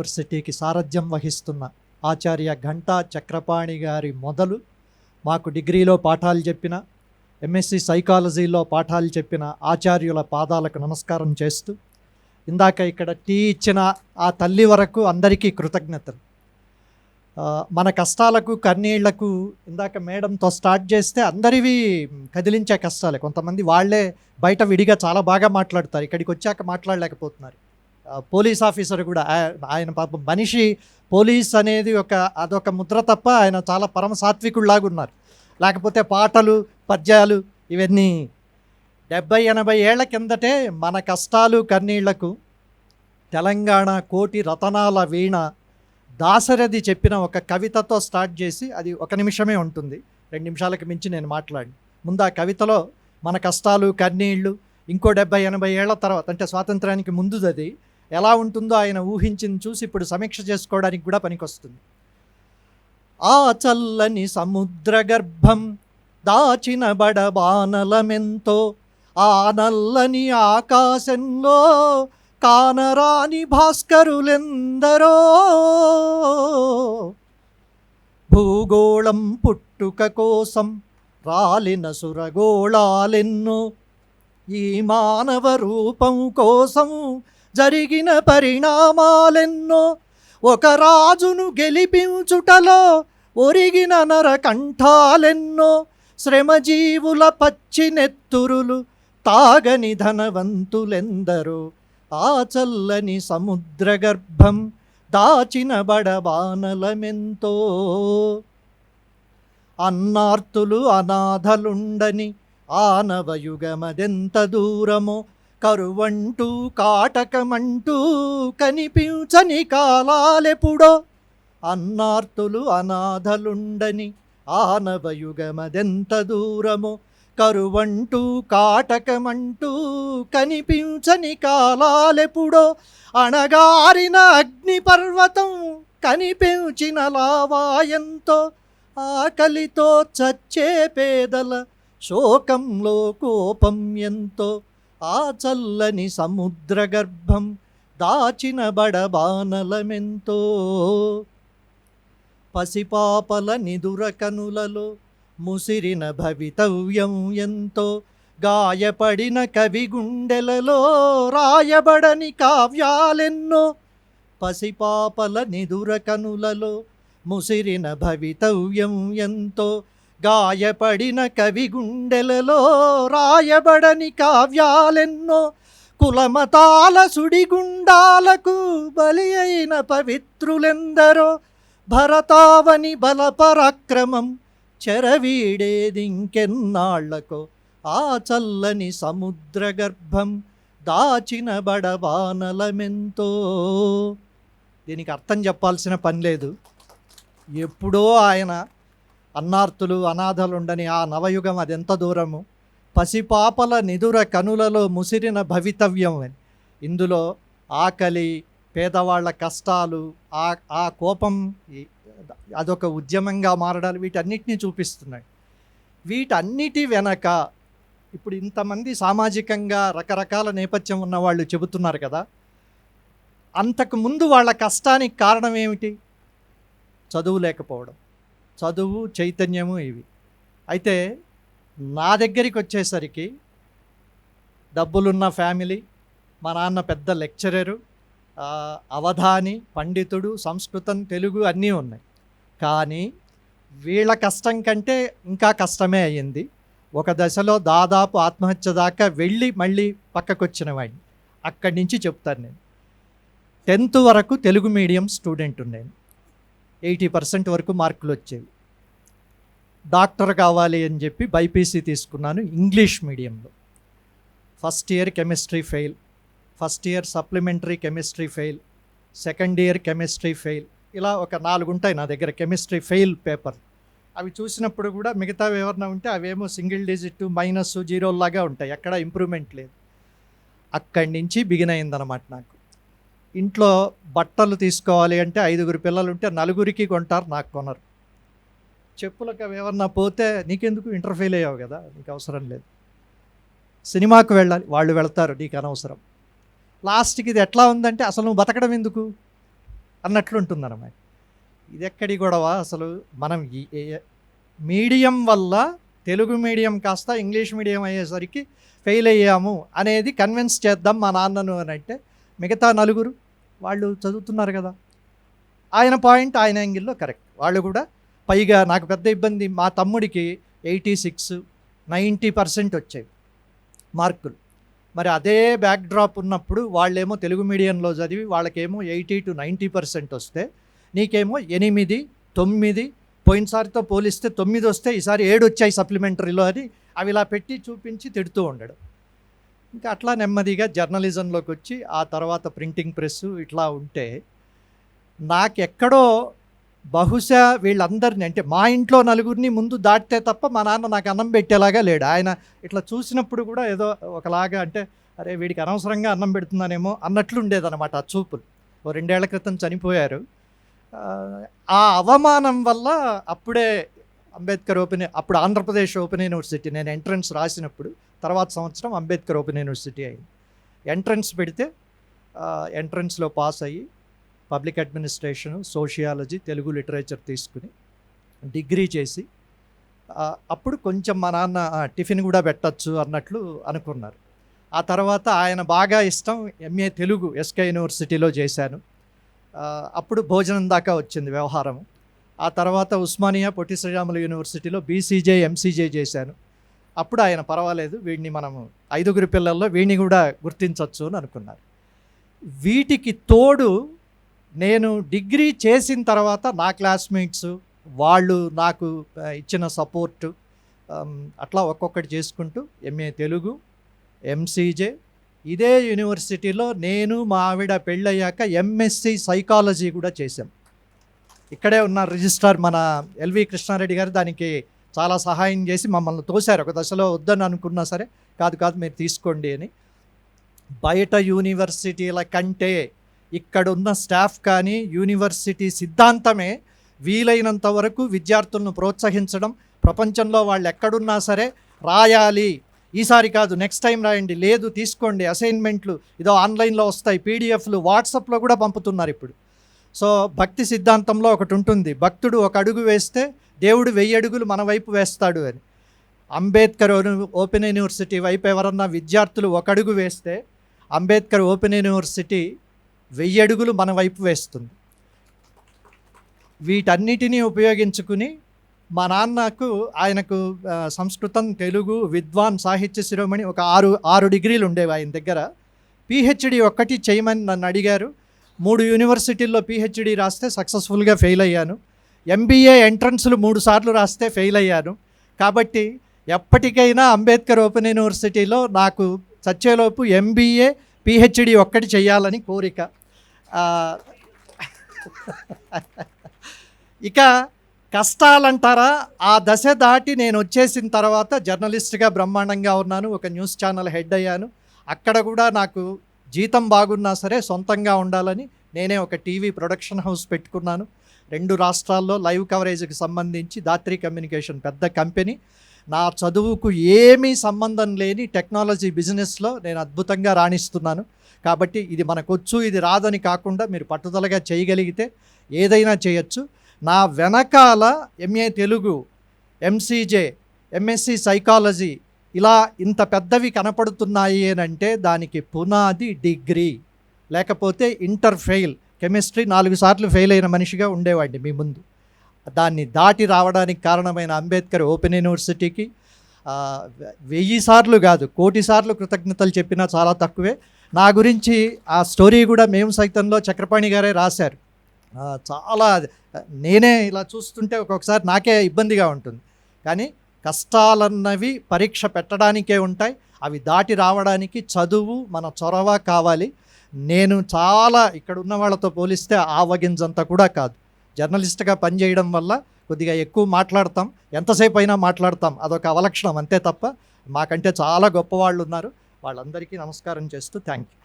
యూనివర్సిటీకి సారథ్యం వహిస్తున్న ఆచార్య ఘంటా చక్రపాణి గారి మొదలు మాకు డిగ్రీలో పాఠాలు చెప్పిన, ఎంఎస్సి సైకాలజీలో పాఠాలు చెప్పిన ఆచార్యుల పాదాలకు నమస్కారం చేస్తూ, ఇందాక ఇక్కడ టీ ఇచ్చిన ఆ తల్లి వరకు అందరికీ కృతజ్ఞతలు. మన కష్టాలకు కన్నీళ్లకు ఇందాక మేడంతో స్టార్ట్ చేస్తే అందరివి కదిలించే కష్టాలే. కొంతమంది వాళ్ళే బయట విడిగా చాలా బాగా మాట్లాడతారు, ఇక్కడికి వచ్చాక మాట్లాడలేకపోతున్నారు. పోలీస్ ఆఫీసర్ కూడా ఆయన పాపం మనిషి, పోలీస్ అనేది అదొక ముద్ర తప్ప ఆయన చాలా పరమ సాత్వికుల్లాగా ఉన్నారు. లేకపోతే పాటలు పద్యాలు ఇవన్నీ 70-80 ఏళ్ల కిందటే మన కష్టాలు కన్నీళ్లకు తెలంగాణ కోటి రతనాల వీణ దాశరథి చెప్పిన ఒక కవితతో స్టార్ట్ చేసి, అది 1 నిమిషమే ఉంటుంది, 2 నిమిషాలకు మించి నేను మాట్లాడి. ముందు ఆ కవితలో మన కష్టాలు కన్నీళ్ళు ఇంకో 70-80 ఏళ్ల తర్వాత, అంటే స్వాతంత్రానికి ముందుది ఎలా ఉంటుందో ఆయన ఊహించింది చూసి ఇప్పుడు సమీక్ష చేసుకోవడానికి కూడా పనికొస్తుంది. ఆ చల్లని సముద్ర గర్భం దాచిన బడబానలమెంతో, ఆ నల్లని ఆకాశంలో కానరాని భాస్కరులెందరో, భూగోళం పుట్టుక కోసం రాలిన సురగోళాలెన్నో, ఈ మానవ రూపం కోసం జరిగిన పరిణామాలెన్నో, ఒక రాజును గెలిపించుటలో ఒరిగిన నరకంఠాలెన్నో, శ్రమజీవుల పచ్చి నెత్తురులు తాగని ధనవంతులెందరో, ఆ చల్లని సముద్ర గర్భం దాచిన బడబానలమెంతో. అన్నార్తులు అనాథలుండని ఆనవయుగమదెంత దూరమో, కరువంటూ కాటకమంటూ కనిపించని కాలాలెప్పుడో. అన్నార్తులు అనాథలుండని ఆనవయుగమదెంత దూరమో, కరువంటూ కాటకమంటూ కనిపించని కాలాలెప్పుడో. అణగారిన అగ్నిపర్వతం కనిపించిన లావాయంతో, ఆకలితో చచ్చే పేదల శోకంలో కోపం ఎంతో, ఆ చల్లని సముద్ర గర్భం దాచిన బడబానలమెంతో. పసిపాపల నిదుర కనులలో ముసిరిన భవితవ్యం ఎంతో, గాయపడిన కవి గుండెలలో రాయబడని కావ్యాలెన్నో. పసిపాపల నిదుర కనులలో ముసిరిన భవితవ్యం ఎంతో, గాయపడిన కవి గుండెలలో రాయబడని కావ్యాలెన్నో. కులమతాల సుడిగుండాలకు బలి అయిన పవిత్రులెందరో, భరతావని బలపరాక్రమం చెరవీడేదింకెన్నాళ్లకో, ఆ చల్లని సముద్ర గర్భం దాచిన బడబానలమెంతో. దీనికి అర్థం చెప్పాల్సిన పని లేదు. ఎప్పుడో ఆయన అన్నార్తులు అనాథలుండని ఆ నవయుగం అదెంత దూరము, పసిపాపల నిదుర కనులలో ముసిరిన భవితవ్యం అని. ఇందులో ఆకలి, పేదవాళ్ల కష్టాలు, ఆ కోపం, అదొక ఉద్యమంగా మారడాలు, వీటన్నిటినీ చూపిస్తున్నాయి. వీటన్నిటి వెనక ఇప్పుడు ఇంతమంది సామాజికంగా రకరకాల నేపథ్యం ఉన్నవాళ్ళు చెబుతున్నారు కదా, అంతకుముందు వాళ్ళ కష్టానికి కారణం ఏమిటి? చదువు లేకపోవడం, చదువు చైతన్యము ఇవి. అయితే నా దగ్గరికి వచ్చేసరికి డబ్బులున్న ఫ్యామిలీ, మా నాన్న పెద్ద లెక్చరరు, అవధాని, పండితుడు, సంస్కృతం తెలుగు అన్నీ ఉన్నాయి. కానీ వీళ్ళ కష్టం కంటే ఇంకా కష్టమే అయ్యింది. ఒక దశలో దాదాపు ఆత్మహత్య దాకా వెళ్ళి మళ్ళీ పక్కకొచ్చిన వాడిని. అక్కడి నుంచి చెప్తాను. నేను 10th వరకు తెలుగు మీడియం స్టూడెంట్ నేను, 80% వరకు మార్కులు వచ్చేవి. డాక్టర్ కావాలి అని చెప్పి బైపీసీ తీసుకున్నాను ఇంగ్లీష్ మీడియంలో. First year chemistry fail, first year supplementary chemistry fail, second year chemistry fail, ఇలా ఒక 4 ఉంటాయి నా దగ్గర కెమిస్ట్రీ ఫెయిల్ పేపర్. అవి చూసినప్పుడు కూడా మిగతావి ఎవరైనా ఉంటే అవేమో సింగిల్ డిజిట్ -0 లాగా ఉంటాయి, ఎక్కడ ఇంప్రూవ్మెంట్ లేదు. అక్కడి నుంచి బిగిన్ అయిందనమాట నాకు. ఇంట్లో బట్టలు తీసుకోవాలి అంటే 5 పిల్లలు ఉంటే 4కి కొంటారు, నాకు కొనరు. చెప్పులకు అవి ఏమన్నా పోతే నీకెందుకు, ఇంటర్ ఫెయిల్ అయ్యావు కదా, నీకు అవసరం లేదు. సినిమాకు వెళ్ళాలి, వాళ్ళు వెళ్తారు, నీకు అనవసరం. లాస్ట్కి ఇది ఎట్లా ఉందంటే అసలు నువ్వు బతకడం ఎందుకు, అన్నట్లుంటుందన్నమాట. ఇదెక్కడి గొడవ అసలు. మనం మీడియం వల్ల తెలుగు మీడియం కాస్త ఇంగ్లీష్ మీడియం అయ్యేసరికి ఫెయిల్ అయ్యాము అనేది కన్విన్స్ చేద్దాం మా నాన్నను అని అంటే, మిగతా నలుగురు వాళ్ళు చదువుతున్నారు కదా. ఆయన పాయింట్ ఆయన యాంగిల్లో కరెక్ట్. వాళ్ళు కూడా పైగా నాకు పెద్ద ఇబ్బంది, మా తమ్ముడికి 86, 90% వచ్చాయి మార్కులు. మరి అదే బ్యాక్ డ్రాప్ ఉన్నప్పుడు వాళ్ళేమో తెలుగు మీడియంలో చదివి వాళ్ళకేమో 80 to 90% వస్తే, నీకేమో 8, 9, పోయినసారితో పోలిస్తే 9 వస్తే ఈసారి 7 వచ్చాయి సప్లిమెంటరీలో అని అవి ఇలా పెట్టి చూపించి తిడుతూ ఉండడం. ఇంకా అట్లా నెమ్మదిగా జర్నలిజంలోకి వచ్చి ఆ తర్వాత ప్రింటింగ్ ప్రెస్సు ఇట్లా ఉంటే, నాకెక్కడో బహుశా వీళ్ళందరినీ అంటే మా ఇంట్లో నలుగురిని ముందు దాటితే తప్ప మా నాన్న నాకు అన్నం పెట్టేలాగా లేడు. ఆయన ఇట్లా చూసినప్పుడు కూడా ఏదో ఒకలాగా అంటే, అరే వీడికి అనవసరంగా అన్నం పెడుతున్నానేమో అన్నట్లు ఉండేదన్నమాట ఆ చూపులు. ఓ 2 ఏళ్ల క్రితం చనిపోయారు. ఆ అవమానం వల్ల అప్పుడే అంబేద్కర్ అప్పుడు ఆంధ్రప్రదేశ్ ఓపెన్ యూనివర్సిటీ నేను ఎంట్రన్స్ రాసినప్పుడు తర్వాత సంవత్సరం అంబేద్కర్ ఓపెన్ యూనివర్సిటీ అయింది. ఎంట్రన్స్ పెడితే ఎంట్రన్స్లో పాస్ అయ్యి public administration, sociology, Telugu literature తీసుకుని డిగ్రీ చేసి అప్పుడు కొంచెం మా నాన్న టిఫిన్ కూడా పెట్టచ్చు అన్నట్లు అనుకున్నారు. ఆ తర్వాత ఆయన బాగా ఇష్టం ఎంఏ తెలుగు ఎస్కే యూనివర్సిటీలో చేశాను. అప్పుడు భోజనం దాకా వచ్చింది వ్యవహారం. ఆ తర్వాత ఉస్మానియా పొట్టి శ్రీరాములు యూనివర్సిటీలో బీసీజే, ఎంసీజే చేశాను. అప్పుడు ఆయన పర్వాలేదు, వీడిని మనము 5 పిల్లల్లో వీడిని కూడా గుర్తించవచ్చు అని అనుకున్నారు. వీటికి తోడు నేను డిగ్రీ చేసిన తర్వాత నా క్లాస్మేట్స్ వాళ్ళు నాకు ఇచ్చిన సపోర్టు, అట్లా ఒక్కొక్కటి చేసుకుంటూ ఎంఏ తెలుగు, ఎంసీజే, ఇదే యూనివర్సిటీలో నేను మా ఆవిడ పెళ్ళయ్యాక ఎంఎస్సి సైకాలజీ కూడా చేశాం. ఇక్కడే ఉన్న రిజిస్ట్రార్ మన ఎల్వి కృష్ణారెడ్డి గారు దానికి చాలా సహాయం చేసి మమ్మల్ని తోశారు. ఒక దశలో వద్దని అనుకున్నా సరే, కాదు మీరు తీసుకోండి అని. బయట యూనివర్సిటీల కంటే ఇక్కడున్న స్టాఫ్ కానీ యూనివర్సిటీ సిద్ధాంతమే వీలైనంత వరకు విద్యార్థులను ప్రోత్సహించడం, ప్రపంచంలో వాళ్ళు ఎక్కడున్నా సరే రాయాలి, ఈసారి కాదు నెక్స్ట్ టైం రాయండి, లేదు తీసుకోండి అసైన్మెంట్లు ఇదో ఆన్లైన్లో వస్తాయి, పీడిఎఫ్లు వాట్సాప్లో కూడా పంపుతున్నారు ఇప్పుడు. సో భక్తి సిద్ధాంతంలో ఒకటి ఉంటుంది, భక్తుడు ఒక అడుగు వేస్తే దేవుడు 1000 అడుగులు మన వైపు వేస్తాడు అని. అంబేద్కర్ ఓపెన్ యూనివర్సిటీ వైపు ఎవరన్నా విద్యార్థులు ఒక అడుగు వేస్తే అంబేద్కర్ ఓపెన్ యూనివర్సిటీ 1000 అడుగులు మన వైపు వేస్తుంది. వీటన్నిటినీ ఉపయోగించుకుని మా నాన్నకు ఆయనకు సంస్కృతం, తెలుగు, విద్వాన్, సాహిత్య శిరోమణి ఒక 6 డిగ్రీలు ఉండేవి ఆయన దగ్గర. పిహెచ్డి ఒక్కటి చేయమని నన్ను అడిగారు. 3 యూనివర్సిటీల్లో పిహెచ్డి రాస్తే సక్సెస్ఫుల్గా ఫెయిల్ అయ్యాను. ఎంబీఏ ఎంట్రన్స్లు 3 సార్లు రాస్తే ఫెయిల్ అయ్యాను. కాబట్టి ఎప్పటికైనా అంబేద్కర్ ఓపెన్ యూనివర్సిటీలో నాకు చచ్చేలోపు ఎంబీఏ, పిహెచ్డి ఒక్కటి చేయాలని కోరిక. ఇక కష్టాలంటారా, ఆ దశ దాటి నేను వచ్చేసిన తర్వాత జర్నలిస్ట్గా బ్రహ్మాండంగా ఉన్నాను. ఒక న్యూస్ ఛానల్ హెడ్ అయ్యాను. అక్కడ కూడా నాకు జీతం బాగున్నా సరే సొంతంగా ఉండాలని నేనే ఒక టీవీ ప్రొడక్షన్ హౌస్ పెట్టుకున్నాను. 2 రాష్ట్రాల్లో లైవ్ కవరేజ్కి సంబంధించి దాత్రి కమ్యూనికేషన్ పెద్ద కంపెనీ. నా చదువుకు ఏమీ సంబంధం లేని టెక్నాలజీ బిజినెస్లో నేను అద్భుతంగా రాణిస్తున్నాను. కాబట్టి ఇది మనకొచ్చు, ఇది రాదని కాకుండా మీరు పట్టుదలగా చేయగలిగితే ఏదైనా చేయొచ్చు. నా వెనకాల MA Telugu, MCJ, MSc psychology ఇలా ఇంత పెద్దవి కనపడుతున్నాయి అంటే దానికి పునాది డిగ్రీ, లేకపోతే ఇంటర్ ఫెయిల్, కెమిస్ట్రీ 4 సార్లు ఫెయిల్ అయిన మనిషిగా ఉండేవాడిని మీ ముందు. దాన్ని దాటి రావడానికి కారణమైన అంబేద్కర్ ఓపెన్ యూనివర్సిటీకి 1000 సార్లు కాదు 1,000,000 సార్లు కృతజ్ఞతలు చెప్పినా చాలా తక్కువే. నా గురించి ఆ స్టోరీ కూడా మేము సైతంలో చక్రపాణి గారే రాశారు. చాలా నేనే ఇలా చూస్తుంటే ఒక్కొక్కసారి నాకే ఇబ్బందిగా ఉంటుంది. కానీ కష్టాలన్నవి పరీక్ష పెట్టడానికే ఉంటాయి. అవి దాటి రావడానికి చదువు, మన చొరవ కావాలి. నేను చాలా ఇక్కడ ఉన్న వాళ్ళతో పోలిస్తే ఆవగింజంతా కూడా కాదు. జర్నలిస్ట్గా పనిచేయడం వల్ల కొద్దిగా ఎక్కువ మాట్లాడతాం, ఎంతసేపు అయినా మాట్లాడతాం, అదొక అవలక్షణం అంతే తప్ప మాకంటే చాలా గొప్పవాళ్ళు ఉన్నారు. వాళ్ళందరికీ నమస్కారం చేస్తూ థ్యాంక్ యూ.